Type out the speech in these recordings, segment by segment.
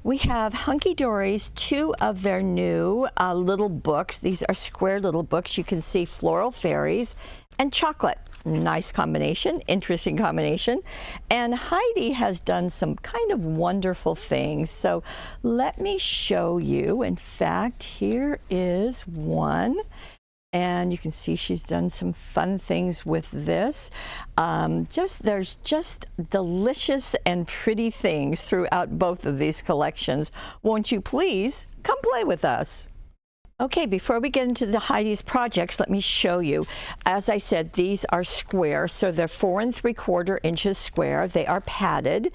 We have Hunkydory's two of their new little books. These are square little books. You can see Floral Fairies and Chocolate. Nice combination, interesting combination. And Heidi has done some kind of wonderful things. So let me show you. In fact, here is one. And you can see she's done some fun things with this. There's just delicious and pretty things throughout both of these collections. Won't you please come play with us? Okay, before we get into the Heidi's projects, let me show you. As I said, these are square, so they're 4 3/4 inches square. They are padded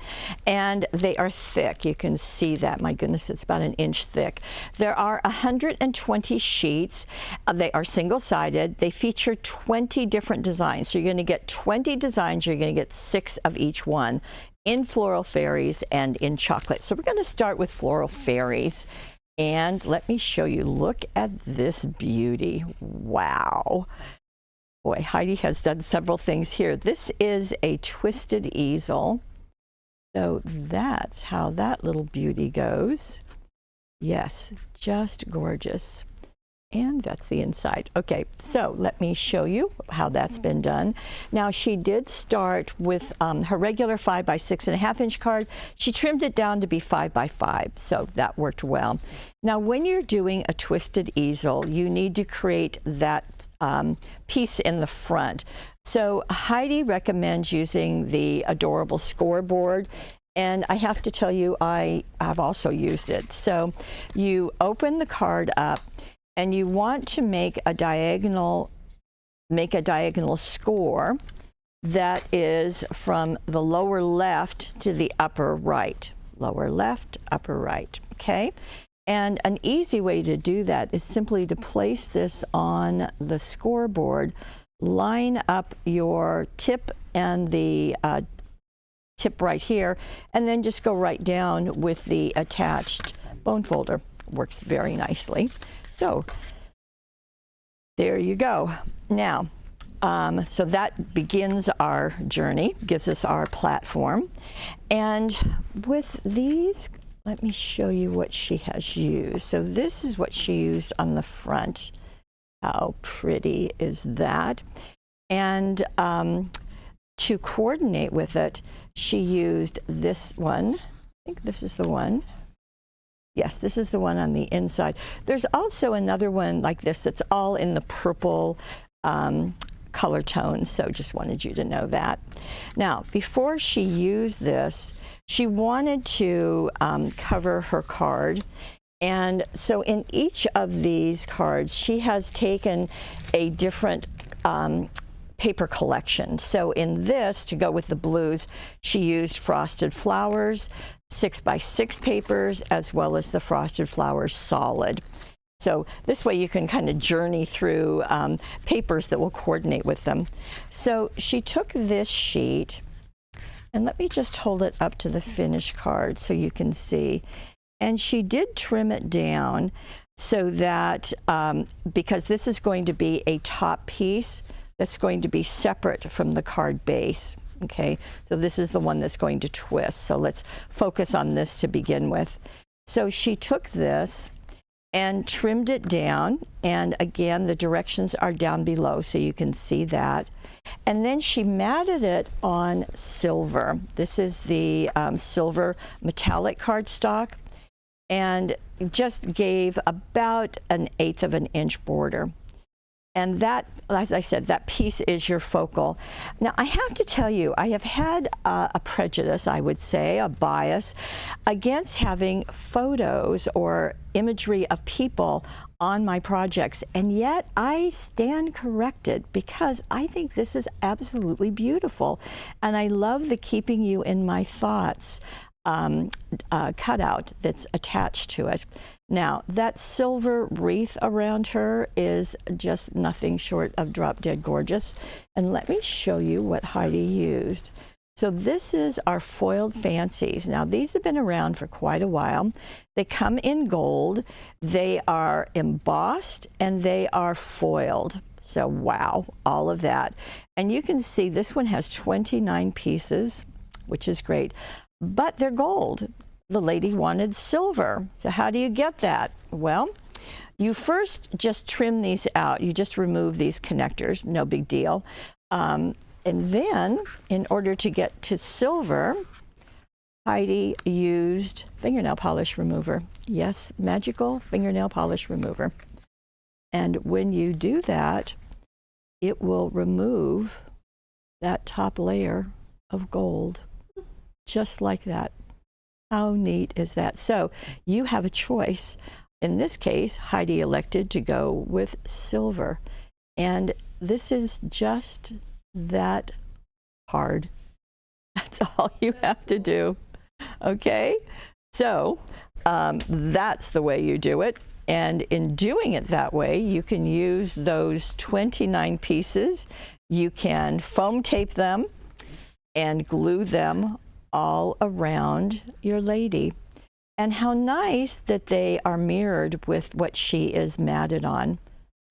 and they are thick. You can see that. My goodness, it's about an inch thick. There are 120 sheets. They are single-sided. They feature 20 different designs. So you're going to get 20 designs. You're going to get 6 of each one in Floral Fairies and in Chocolate. So we're going to start with Floral Fairies. And let me show you, look at this beauty. Wow. Boy, Heidi has done several things here. This is a twisted easel. So that's how that little beauty goes. Yes, just gorgeous. And that's the inside. Okay, so let me show you how that's been done. Now, she did start with her regular 5 by 6.5 inch card. She trimmed it down to be 5 by 5, so that worked well. Now, when you're doing a twisted easel, you need to create that piece in the front. So Heidi recommends using the adorable scoreboard. And I have to tell you, I have also used it. So you open the card up, and you want to make a diagonal score that is from the lower left to the upper right. Lower left, upper right, okay? And an easy way to do that is simply to place this on the scoreboard, line up your tip and the tip right here, and then just go right down with the attached bone folder. Works very nicely. So there you go. Now, so that begins our journey, gives us our platform. And with these, let me show you what she has used. So this is what she used on the front. How pretty is that? And to coordinate with it, she used this one. I think this is the one. Yes, this is the one on the inside. There's also another one like this that's all in the purple color tone, so just wanted you to know that. Now, before she used this, she wanted to cover her card. And so in each of these cards, she has taken a different paper collection. So in this, to go with the blues, she used Frosted Flowers, 6 by 6 papers, as well as the Frosted Flowers solid. So this way you can kind of journey through papers that will coordinate with them. So she took this sheet, and let me just hold it up to the finished card so you can see. And she did trim it down so that, because this is going to be a top piece that's going to be separate from the card base. Okay, so this is the one that's going to twist. So let's focus on this to begin with. So she took this and trimmed it down. And again, the directions are down below, so you can see that. And then she matted it on silver. This is the silver metallic cardstock, and just gave about 1/8 of an inch border. And that, as I said, that piece is your focal. Now, I have to tell you, I have had a prejudice, I would say, a bias, against having photos or imagery of people on my projects. And yet, I stand corrected because I think this is absolutely beautiful. And I love the keeping you in my thoughts cutout that's attached to it. Now, that silver wreath around her is just nothing short of drop dead gorgeous. And let me show you what Heidi used. So this is our foiled fancies. Now, these have been around for quite a while. They come in gold, they are embossed, and they are foiled. So wow, all of that. And you can see this one has 29 pieces, which is great, but they're gold. the lady wanted silver. So how do you get that? Well, you first just trim these out. You just remove these connectors, no big deal. And then, in order to get to silver, Heidi used fingernail polish remover. Yes, magical fingernail polish remover. And when you do that, it will remove that top layer of gold, just like that. How neat is that? So you have a choice. In this case, Heidi elected to go with silver. And this is just that hard. That's all you have to do. Okay? So that's the way you do it. And in doing it that way, you can use those 29 pieces. You can foam tape them and glue them all around your lady. And how nice that they are mirrored with what she is matted on.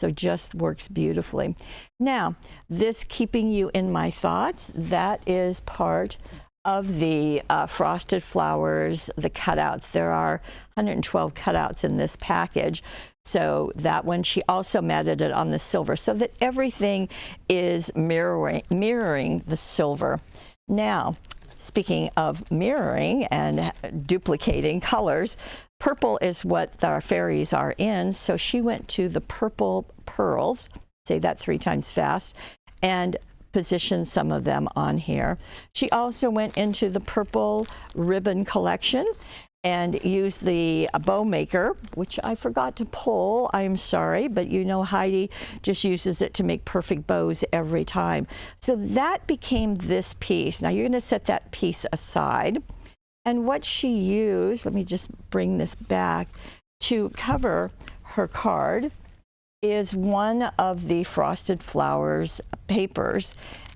So just works beautifully. Now, this keeping you in my thoughts, that is part of the frosted flowers, the cutouts. There are 112 cutouts in this package. So that one, she also matted it on the silver so that everything is mirroring the silver. Now, speaking of mirroring and duplicating colors, purple is what our fairies are in. So she went to the purple pearls, say that 3 times fast, and positioned some of them on here. She also went into the purple ribbon collection and used the bow maker, which I forgot to pull. I'm sorry, but you know Heidi just uses it to make perfect bows every time. So that became this piece. Now you're going to set that piece aside. And what she used, let me just bring this back, to cover her card is one of the Frosted Flowers papers.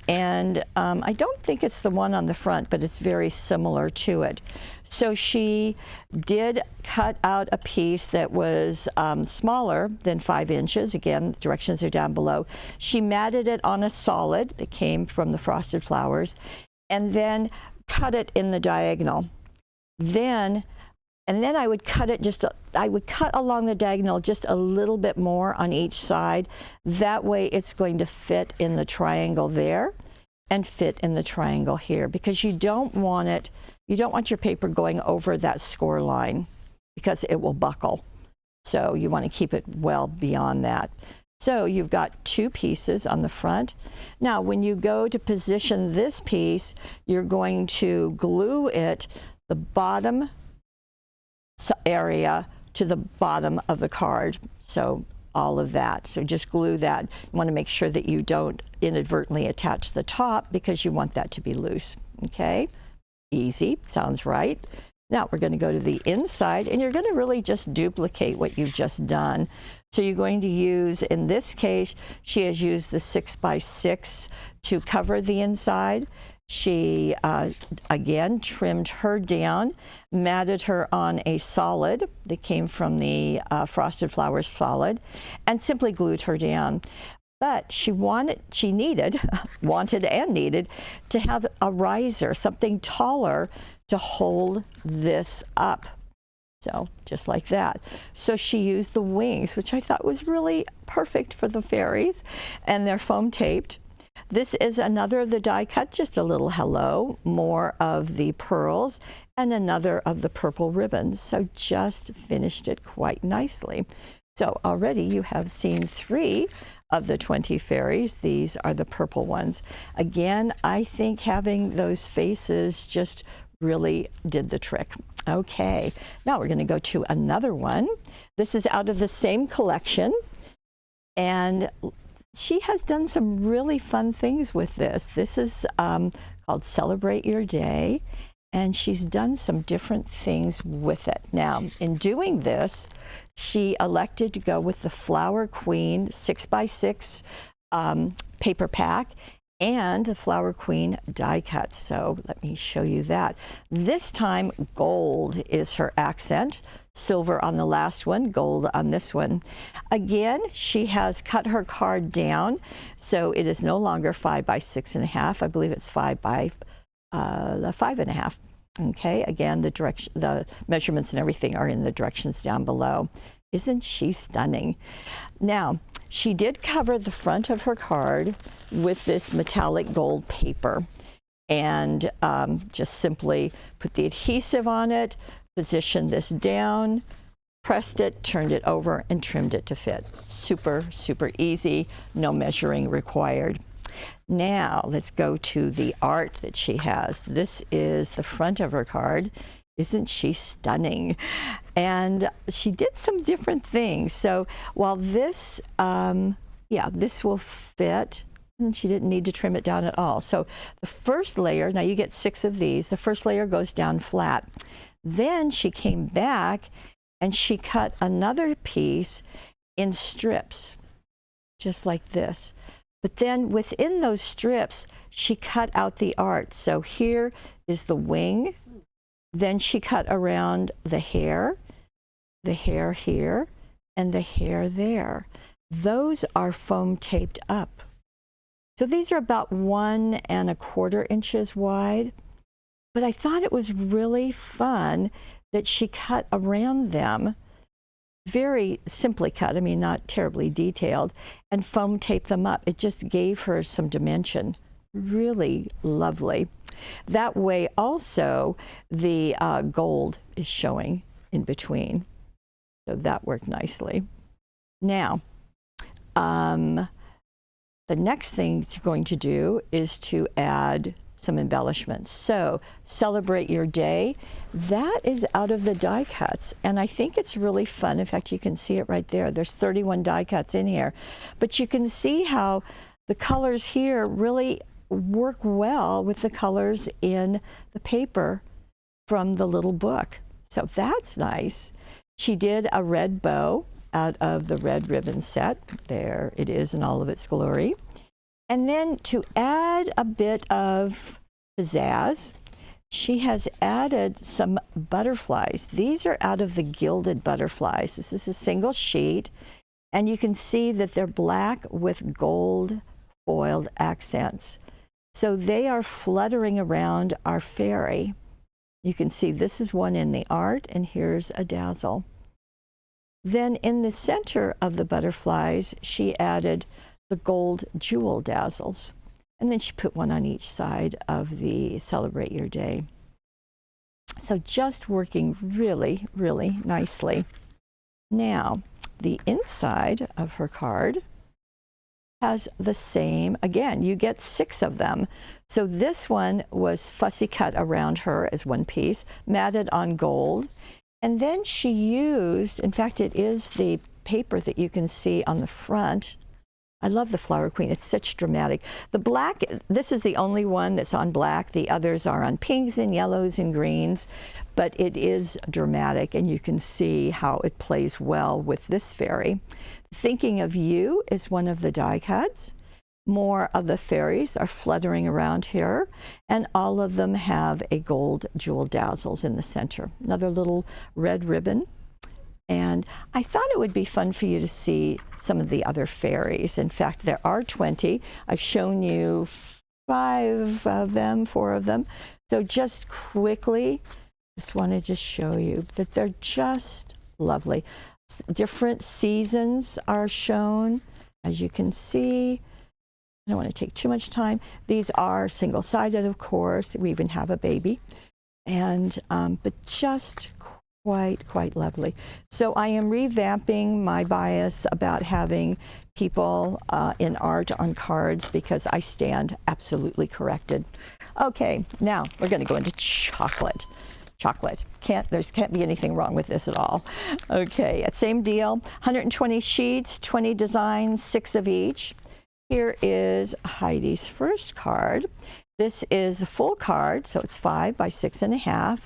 And I don't think it's the one on the front, but it's very similar to it. So she did cut out a piece that was smaller than 5 inches. Again, the directions are down below. She matted it on a solid that came from the Frosted Flowers, and then cut it in the diagonal. And then I would cut it I would cut along the diagonal just a little bit more on each side. That way it's going to fit in the triangle there and fit in the triangle here, because you don't want your paper going over that score line because it will buckle. So you want to keep it well beyond that. So you've got 2 pieces on the front. Now, when you go to position this piece, you're going to glue it, the bottom area to the bottom of the card. So all of that. So just glue that. You want to make sure that you don't inadvertently attach the top because you want that to be loose. Okay? Easy. Sounds right. Now we're going to go to the inside, and you're going to really just duplicate what you've just done. So you're going to use, in this case, she has used the 6x6 to cover the inside. She, again, trimmed her down, matted her on a solid that came from the Frosted Flowers solid, and simply glued her down. But she wanted and needed to have a riser, something taller to hold this up. So just like that. So she used the wings, which I thought was really perfect for the fairies, and they're foam taped. This is another of the die cut, just a little hello, more of the pearls, and another of the purple ribbons. So just finished it quite nicely. So already you have seen 3 of the 20 fairies. These are the purple ones. Again, I think having those faces just really did the trick. Okay, now we're going to go to another one. This is out of the same collection, and she has done some really fun things with this. This is called Celebrate Your Day, and she's done some different things with it. Now, in doing this, she elected to go with the Flower Queen 6x6 paper pack and the Flower Queen die cut. So let me show you that. This time, gold is her accent. Silver on the last one, gold on this one. Again, she has cut her card down, so it is no longer 5 by 6.5. I believe it's 5 by 5.5. Okay, again, the measurements and everything are in the directions down below. Isn't she stunning? Now, she did cover the front of her card with this metallic gold paper, and just simply put the adhesive on it, positioned this down, pressed it, turned it over, and trimmed it to fit. Super, super easy, no measuring required. Now, let's go to the art that she has. This is the front of her card. Isn't she stunning? And she did some different things. So while this, this will fit, and she didn't need to trim it down at all. So the first layer, now you get 6 of these, the first layer goes down flat. Then she came back and she cut another piece in strips, just like this. But then within those strips, she cut out the art. So here is the wing. Then she cut around the hair here, and the hair there. Those are foam taped up. So these are about 1 1/4 inches wide. But I thought it was really fun that she cut around them, very simply cut, I mean, not terribly detailed, and foam taped them up. It just gave her some dimension. Really lovely. That way also the gold is showing in between. So that worked nicely. Now, the next thing you're going to do is to add some embellishments. So celebrate your day. That is out of the die cuts, and I think it's really fun. In fact, you can see it right there. There's 31 die cuts in here, but you can see how the colors here really work well with the colors in the paper from the little book. So that's nice. She did a red bow out of the red ribbon set. There it is in all of its glory. And then to add a bit of pizzazz, she has added some butterflies. These are out of the gilded butterflies. This is a single sheet, and you can see that they're black with gold foiled accents. So they are fluttering around our fairy. You can see this is one in the art, and here's a dazzle. Then in the center of the butterflies, she added the gold jewel dazzles. And then she put one on each side of the Celebrate Your Day. So just working really, really nicely. Now, the inside of her card has the same, again, you get 6 of them. So this one was fussy cut around her as one piece, matted on gold. And then she used, in fact, it is the paper that you can see on the front. I love the Flower Queen. It's such dramatic. The black, this is the only one that's on black. The others are on pinks and yellows and greens, but it is dramatic, and you can see how it plays well with this fairy. Thinking of You is one of the die cuts. More of the fairies are fluttering around here, and all of them have a gold jewel dazzles in the center. Another little red ribbon. And I thought it would be fun for you to see some of the other fairies. In fact, there are 20. I've shown you 5 of them, 4 of them. So just quickly, just wanted to show you that they're just lovely. Different seasons are shown, as you can see. I don't want to take too much time. These are single-sided, of course. We even have a baby. And, but just quite lovely. So I am revamping my bias about having people in art on cards, because I stand absolutely corrected. Okay, now we're going to go into chocolate. There can't be anything wrong with this at all. Okay, same deal. 120 sheets, 20 designs, 6 of each. Here is Heidi's first card. This is the full card, so it's 5 by 6.5.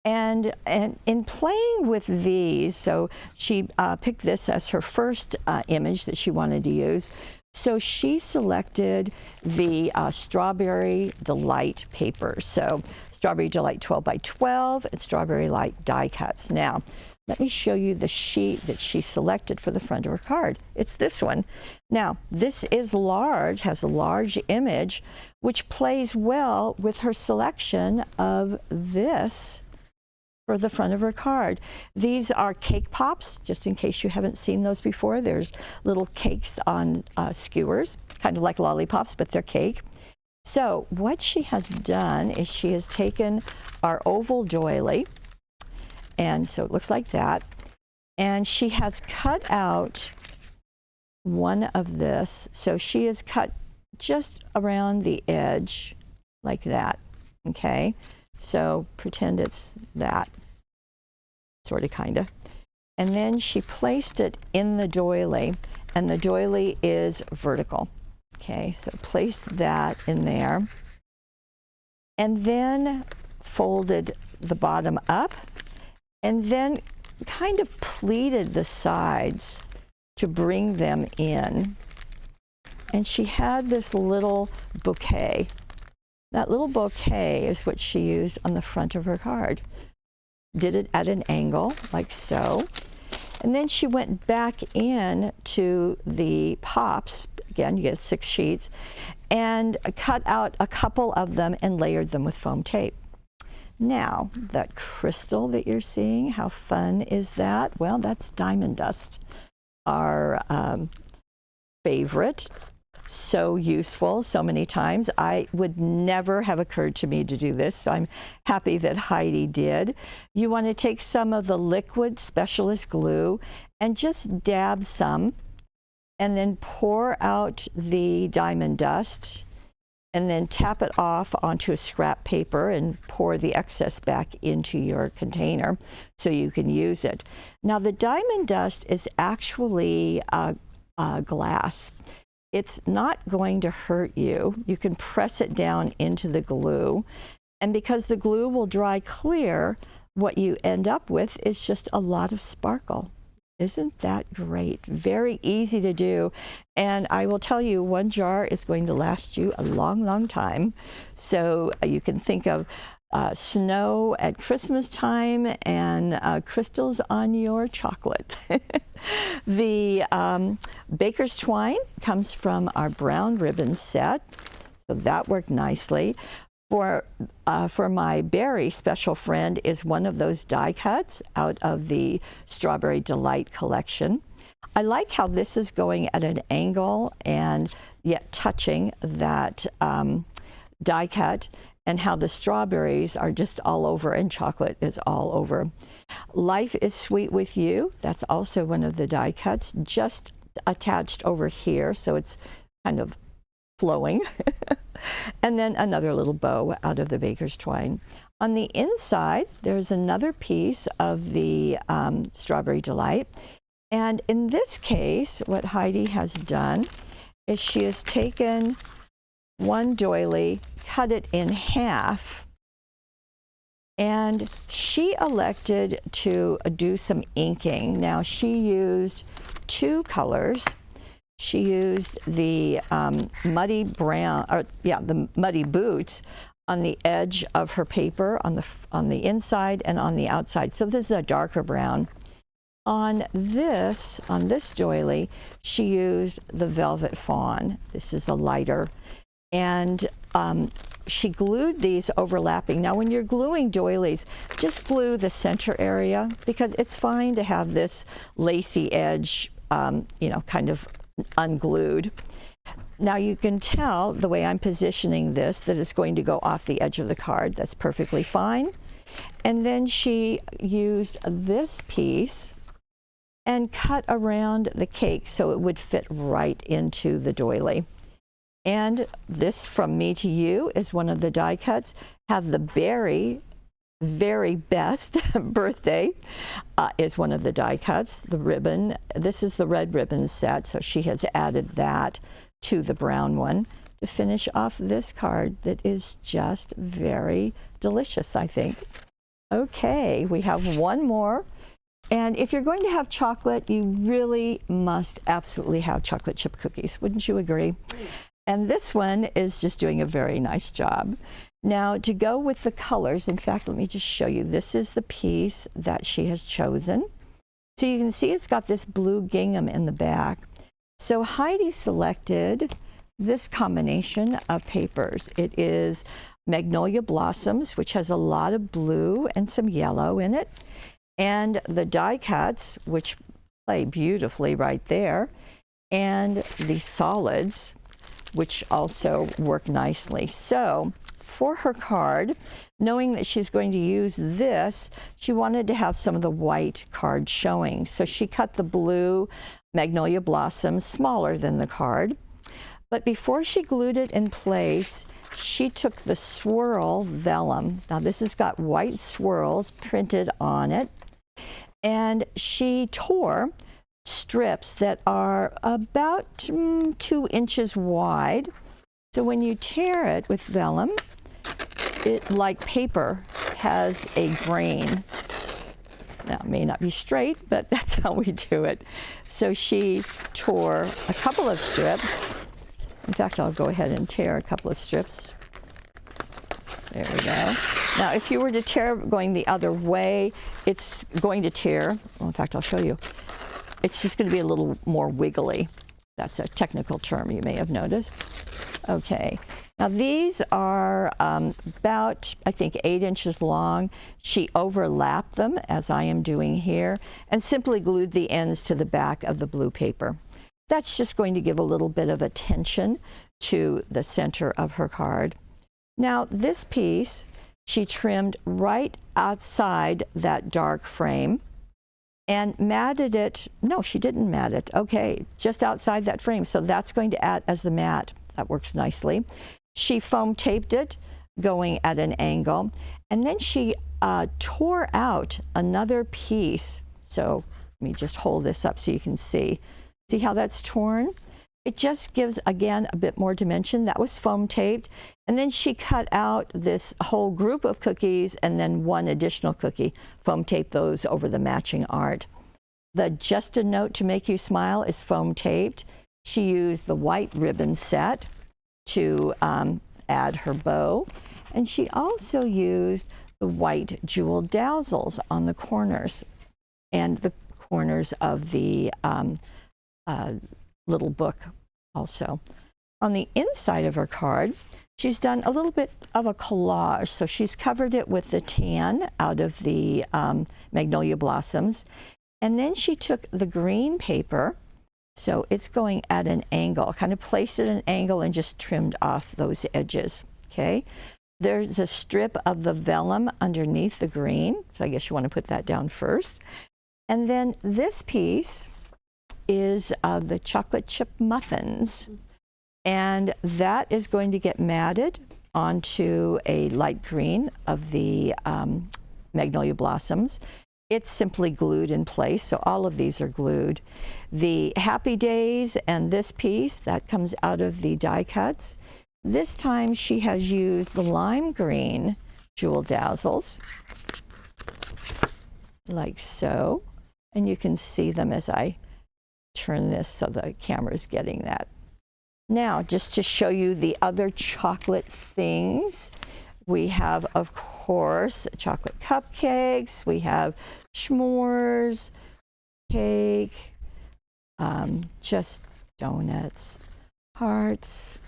And in playing with these, so she picked this as her first image that she wanted to use. So she selected the Strawberry Delight paper. So Strawberry Delight 12 by 12 and Strawberry Light die cuts. Now, let me show you the sheet that she selected for the front of her card. It's this one. Now, this is large, has a large image, which plays well with her selection of this for the front of her card. These are cake pops, just in case you haven't seen those before. There's little cakes on skewers, kind of like lollipops, but they're cake. So what she has done is she has taken our oval doily, and so it looks like that, and she has cut out one of this. So she has cut just around the edge like that, okay? So pretend it's that, sort of, kind of. And then she placed it in the doily, and the doily is vertical. Okay, so place that in there. And then folded the bottom up, and then kind of pleated the sides to bring them in. And she had this little bouquet. That little bouquet is what she used on the front of her card. Did it at an angle, like so. And then she went back in to the pops. Again, you get 6 sheets, and cut out a couple of them and layered them with foam tape. Now, that crystal that you're seeing, how fun is that? Well, that's diamond dust, our favorite. So useful so many times. I would never have occurred to me to do this, so I'm happy that Heidi did. You want to take some of the liquid specialist glue and just dab some, and then pour out the diamond dust, and then tap it off onto a scrap paper and pour the excess back into your container so you can use it. Now, the diamond dust is actually glass. It's not going to hurt you. You can press it down into the glue, and because the glue will dry clear, what you end up with is just a lot of sparkle. Isn't that great? Very easy to do, and I will tell you, 1 jar is going to last you a long, long time. So you can think of snow at Christmas time and crystals on your chocolate. The baker's twine comes from our brown ribbon set, so that worked nicely. For my berry special friend is one of those die cuts out of the Strawberry Delight collection. I like how this is going at an angle and yet touching that die cut, and how the strawberries are just all over and chocolate is all over. Life is Sweet with You, that's also one of the die cuts, just attached over here, so it's kind of flowing. And then another little bow out of the baker's twine. On the inside, there's another piece of the Strawberry Delight. And in this case, what Heidi has done is she has taken one doily, cut it in half, and she elected to do some inking. Now, she used 2 colors. She used the muddy brown, the muddy boots on the edge of her paper, on the inside and on the outside. So this is a darker brown. On this doily, she used the Velvet Fawn. This is a lighter. And she glued these overlapping. Now, when you're gluing doilies, just glue the center area, because it's fine to have this lacy edge, kind of unglued. Now, you can tell the way I'm positioning this that it's going to go off the edge of the card. That's perfectly fine. And then she used this piece and cut around the cake so it would fit right into the doily. And this, From Me to You, is one of the die cuts. Have the very best birthday is one of the die cuts. The ribbon, this is the red ribbon set, so she has added that to the brown one to finish off this card that is just very delicious, I think. Okay, we have one more. And if you're going to have chocolate, you really must absolutely have chocolate chip cookies. Wouldn't you agree? And this one is just doing a very nice job. Now, to go with the colors, in fact, let me just show you. This is the piece that she has chosen. So you can see it's got this blue gingham in the back. So Heidi selected this combination of papers. It is Magnolia Blossoms, which has a lot of blue and some yellow in it, and the die cuts, which play beautifully right there, and the solids, which also work nicely. So for her card, knowing that she's going to use this, she wanted to have some of the white card showing. So she cut the blue Magnolia Blossoms smaller than the card. But before she glued it in place, she took the swirl vellum. Now this has got white swirls printed on it. And she tore strips that are about 2 inches wide. So when you tear it with vellum, it, like paper, has a grain. Now, it may not be straight, but that's how we do it. So she tore a couple of strips. In fact, I'll go ahead and tear a couple of strips. There we go. Now, if you were to tear going the other way, it's going to tear. Well, in fact, I'll show you. It's just going to be a little more wiggly. That's a technical term you may have noticed. Okay. Now these are about, I think, 8 inches long. She overlapped them, as I am doing here, and simply glued the ends to the back of the blue paper. That's just going to give a little bit of attention to the center of her card. Now this piece, she trimmed right outside that dark frame and matted it. No, she didn't mat it. Okay, just outside that frame. So that's going to act as the mat. That works nicely. She foam taped it going at an angle, and then she tore out another piece. So let me just hold this up so you can see. See how that's torn? It just gives, again, a bit more dimension. That was foam taped. And then she cut out this whole group of cookies and then one additional cookie, foam taped those over the matching art. The Just a Note to Make You Smile is foam taped. She used the white ribbon set to add her bow. And she also used the white jewel dazzles on the corners and the corners of the little book also. On the inside of her card, she's done a little bit of a collage. So she's covered it with the tan out of the Magnolia Blossoms. And then she took the green paper, so it's going at an angle, kind of placed at an angle and just trimmed off those edges, okay? There's a strip of the vellum underneath the green, so I guess you want to put that down first. And then this piece is the chocolate chip muffins, and that is going to get matted onto a light green of the Magnolia Blossoms. It's simply glued in place, so all of these are glued. The Happy Days and this piece, that comes out of the die cuts. This time she has used the lime green jewel dazzles, like so. And you can see them as I turn this so the camera is getting that. Now, just to show you the other chocolate things, we have, of course, chocolate cupcakes. We have s'mores, cake, just donuts, hearts,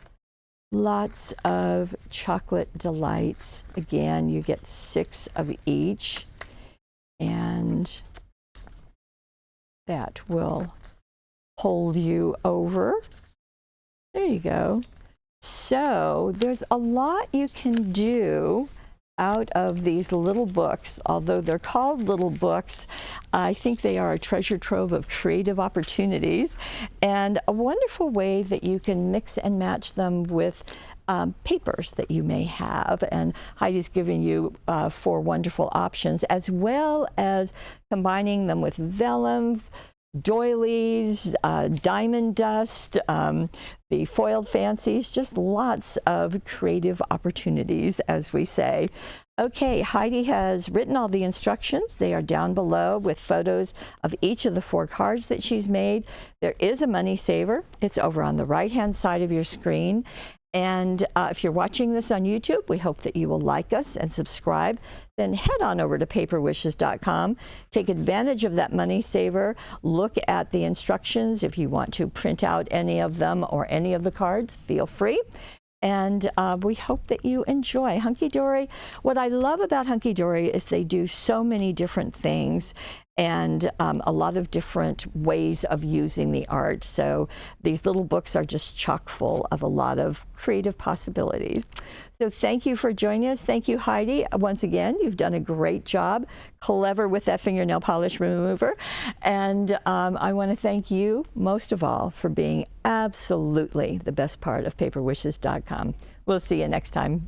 lots of chocolate delights. Again, you get 6 of each, and that will hold you over. There you go. So there's a lot you can do out of these little books. Although they're called little books, I think they are a treasure trove of creative opportunities and a wonderful way that you can mix and match them with papers that you may have. And Heidi's given you 4 wonderful options, as well as combining them with vellum, doilies, diamond dust, the foiled fancies, just lots of creative opportunities, as we say. Okay, Heidi has written all the instructions. They are down below with photos of each of the 4 cards that she's made. There is a money saver. It's over on the right-hand side of your screen. And if you're watching this on YouTube, we hope that you will like us and subscribe. Then head on over to paperwishes.com. Take advantage of that money saver. Look at the instructions. If you want to print out any of them or any of the cards, feel free. And we hope that you enjoy Hunkydory. What I love about Hunkydory is they do so many different things and a lot of different ways of using the art. So these little books are just chock full of a lot of creative possibilities. So thank you for joining us. Thank you, Heidi. Once again, you've done a great job. Clever with that fingernail polish remover. And I want to thank you most of all for being absolutely the best part of paperwishes.com. We'll see you next time.